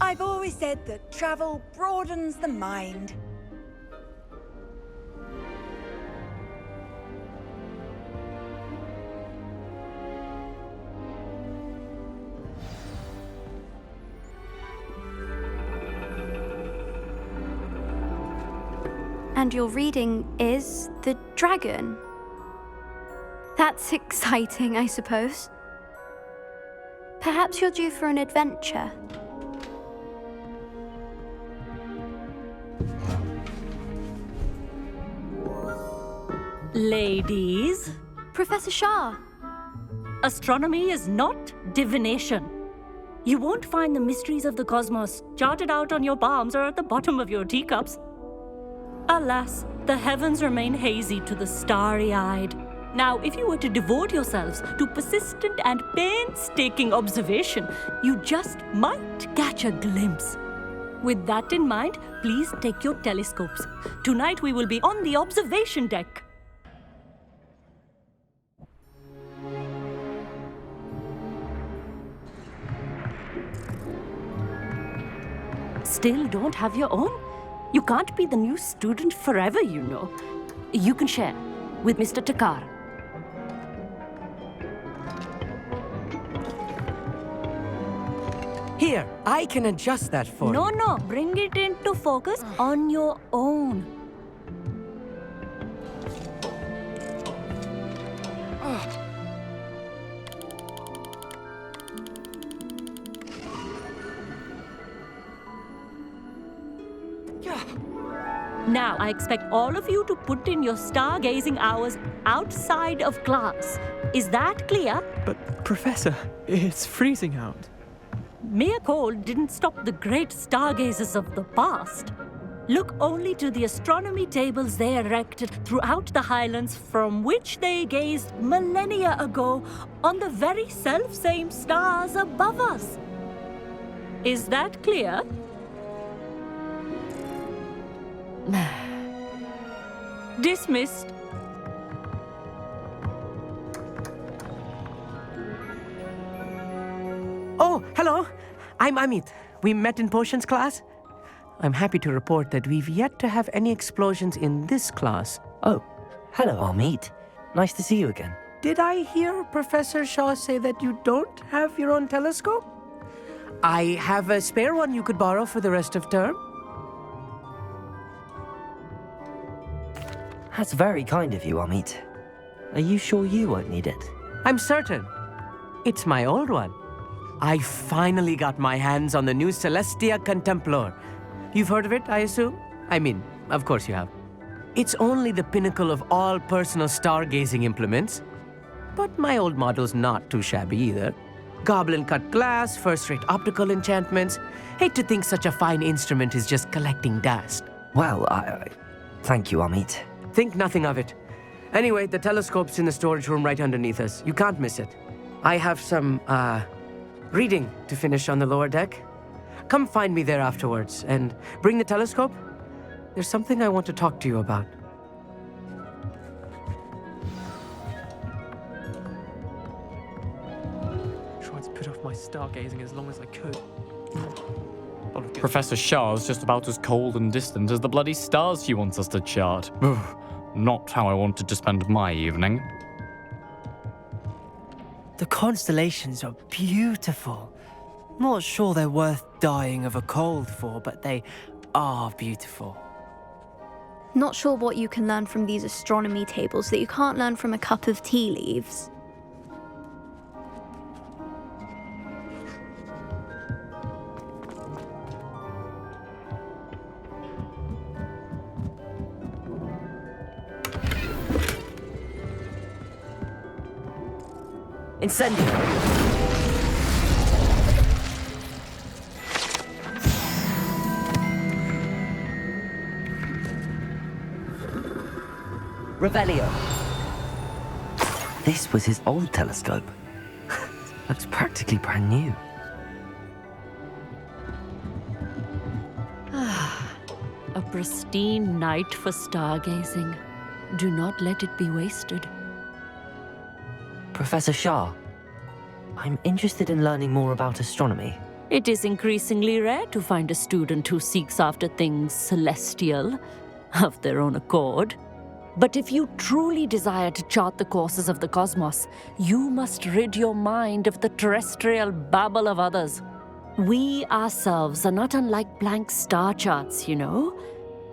I've always said that travel broadens the mind. And your reading is the dragon. That's exciting, I suppose. Perhaps you're due for an adventure. Ladies, Professor Shah. astronomy is not divination. You won't find the mysteries of the cosmos charted out on your palms or at the bottom of your teacups. Alas, the heavens remain hazy to the starry-eyed. Now, if you were to devote yourselves to persistent and painstaking observation, you just might catch a glimpse. With that in mind, please take your telescopes. Tonight we will be on the observation deck. Still don't have your own? You can't be the new student forever, you know. You can share with Mr. Takar. Here, I can adjust that for you. No, bring it into focus on your own. Now, I expect all of you to put in your stargazing hours outside of class. Is that clear? But, Professor, it's freezing out. Mere cold didn't stop the great stargazers of the past. Look only to the astronomy tables they erected throughout the highlands from which they gazed millennia ago on the very self-same stars above us. Is that clear? Dismissed. Oh, hello. I'm Amit. We met in potions class. I'm happy to report that we've yet to have any explosions in this class. Oh, hello, Amit. Nice to see you again. Did I hear Professor Shaw say that you don't have your own telescope? I have a spare one you could borrow for the rest of term. That's very kind of you, Amit. Are you sure you won't need it? I'm certain. It's my old one. I finally got my hands on the new Celestia Contemplar. You've heard of it, I assume? I mean, of course you have. It's only the pinnacle of all personal stargazing implements. But my old model's not too shabby either. Goblin-cut glass, first-rate optical enchantments. Hate to think such a fine instrument is just collecting dust. Well, thank you, Amit. Think nothing of it. Anyway, the telescope's in the storage room right underneath us. You can't miss it. I have some, reading to finish on the lower deck. Come find me there afterwards, and bring the telescope. There's something I want to talk to you about. Tried to put off my stargazing as long as I could. Professor Shah's just about as cold and distant as the bloody stars she wants us to chart. Ugh, not how I wanted to spend my evening. The constellations are beautiful. Not sure they're worth dying of a cold for, but they are beautiful. Not sure what you can learn from these astronomy tables that you can't learn from a cup of tea leaves. Incendio! Revelio. This was his old telescope. Looks practically brand new. A pristine night for stargazing. Do not let it be wasted. Professor Shah, I'm interested in learning more about astronomy. It is increasingly rare to find a student who seeks after things celestial of their own accord. But if you truly desire to chart the courses of the cosmos, you must rid your mind of the terrestrial babble of others. We ourselves are not unlike blank star charts, you know?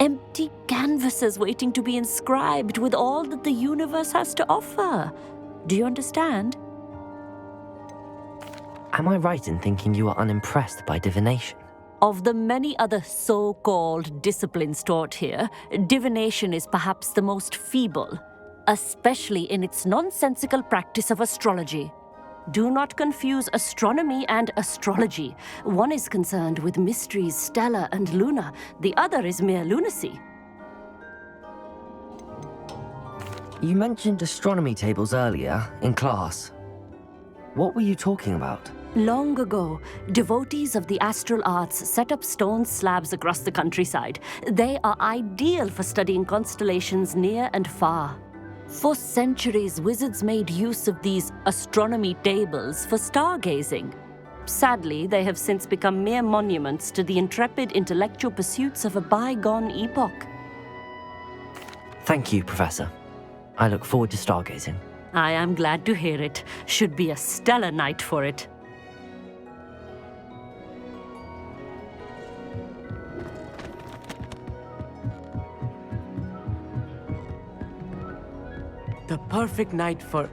Empty canvases waiting to be inscribed with all that the universe has to offer. Do you understand? Am I right in thinking you are unimpressed by divination? Of the many other so-called disciplines taught here, divination is perhaps the most feeble, especially in its nonsensical practice of astrology. Do not confuse astronomy and astrology. One is concerned with mysteries stellar and lunar, the other is mere lunacy. You mentioned astronomy tables earlier, in class. What were you talking about? Long ago, devotees of the astral arts set up stone slabs across the countryside. They are ideal for studying constellations near and far. For centuries, wizards made use of these astronomy tables for stargazing. Sadly, they have since become mere monuments to the intrepid intellectual pursuits of a bygone epoch. Thank you, Professor. I look forward to stargazing. I am glad to hear it. Should be a stellar night for it. The perfect night for...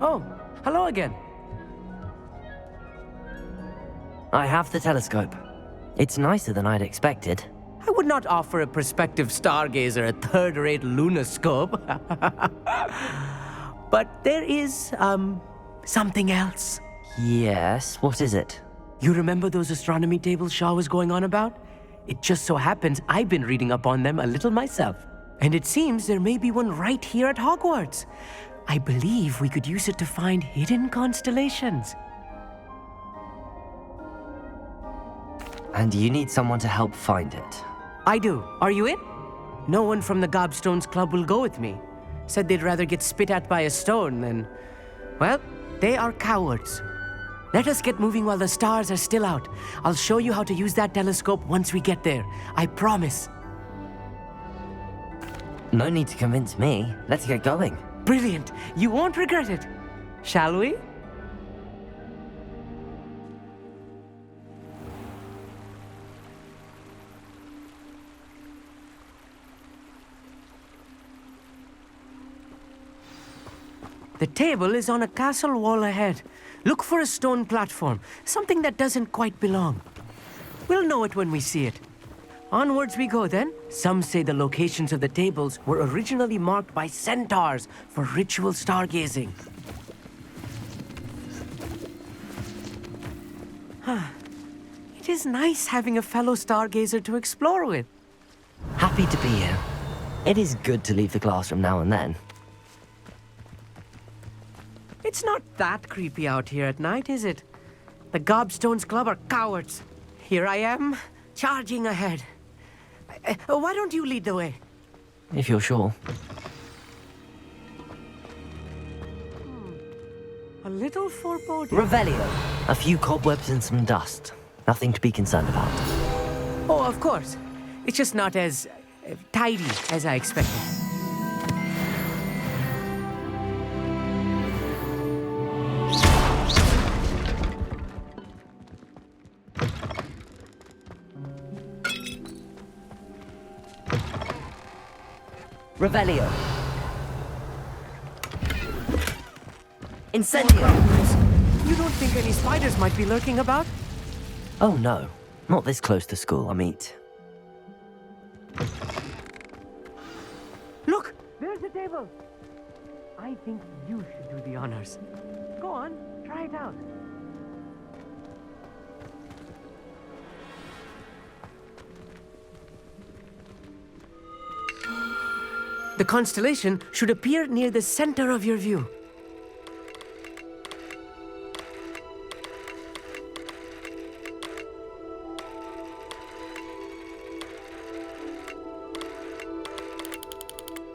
Oh, hello again. I have the telescope. It's nicer than I'd expected. I would not offer a prospective stargazer a third-rate lunoscope. But there is, something else. Yes, what is it? You remember those astronomy tables Shaw was going on about? It just so happens I've been reading up on them a little myself. And it seems there may be one right here at Hogwarts. I believe we could use it to find hidden constellations. And you need someone to help find it. I do. Are you in? No one from the Gobstones Club will go with me. Said they'd rather get spit at by a stone than... Well, they are cowards. Let us get moving while the stars are still out. I'll show you how to use that telescope once we get there. I promise. No need to convince me. Let's get going. Brilliant. You won't regret it. Shall we? The table is on a castle wall ahead. Look for a stone platform, something that doesn't quite belong. We'll know it when we see it. Onwards we go then. Some say the locations of the tables were originally marked by centaurs for ritual stargazing. It is nice having a fellow stargazer to explore with. Happy to be here. It is good to leave the classroom now and then. It's not that creepy out here at night, is it? The Gobstones Club are cowards. Here I am, charging ahead. Why don't you lead the way? If you're sure. A little foreboding. Revelio. A few cobwebs and some dust. Nothing to be concerned about. Oh, of course. It's just not as tidy as I expected. Revelio. Incendio. You don't think any spiders might be lurking about? Oh no, not this close to school, I mean. Look, there's the table. I think you should do the honors. Go on, try it out. The constellation should appear near the center of your view.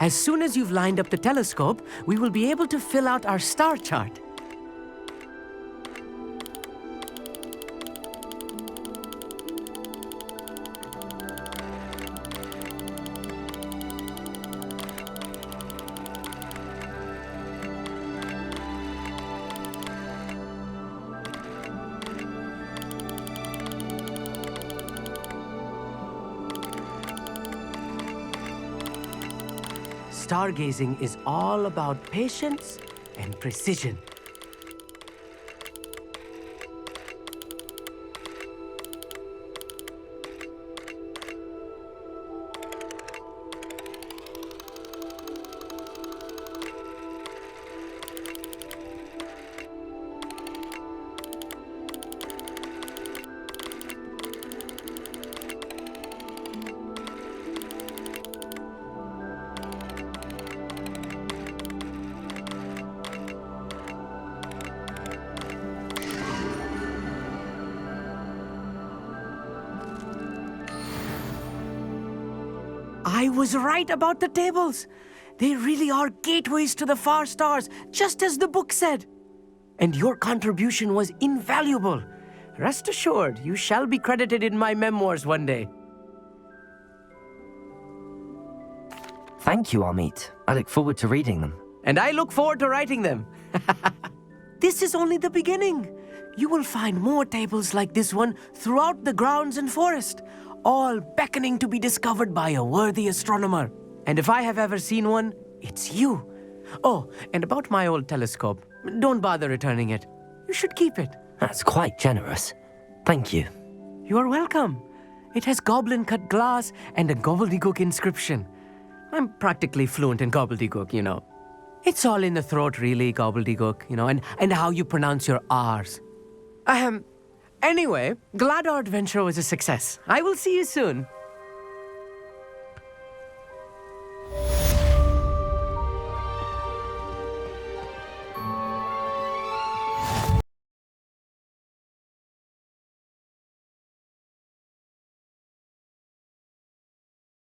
As soon as you've lined up the telescope, we will be able to fill out our star chart. stargazing is all about patience and precision. I was right about the tables. They really are gateways to the far stars, just as the book said. And your contribution was invaluable. Rest assured, you shall be credited in my memoirs one day. Thank you, Amit. I look forward to reading them. And I look forward to writing them. This is only the beginning. You will find more tables like this one throughout the grounds and forest, all beckoning to be discovered by a worthy astronomer. And if I have ever seen one, it's you. Oh, and about my old telescope, don't bother returning it. You should keep it. That's quite generous. Thank you. You are welcome. It has goblin-cut glass and a gobbledygook inscription. I'm practically fluent in gobbledygook, you know. It's all in the throat, really, gobbledygook, you know, and how you pronounce your R's. Anyway, glad our adventure was a success. I will see you soon.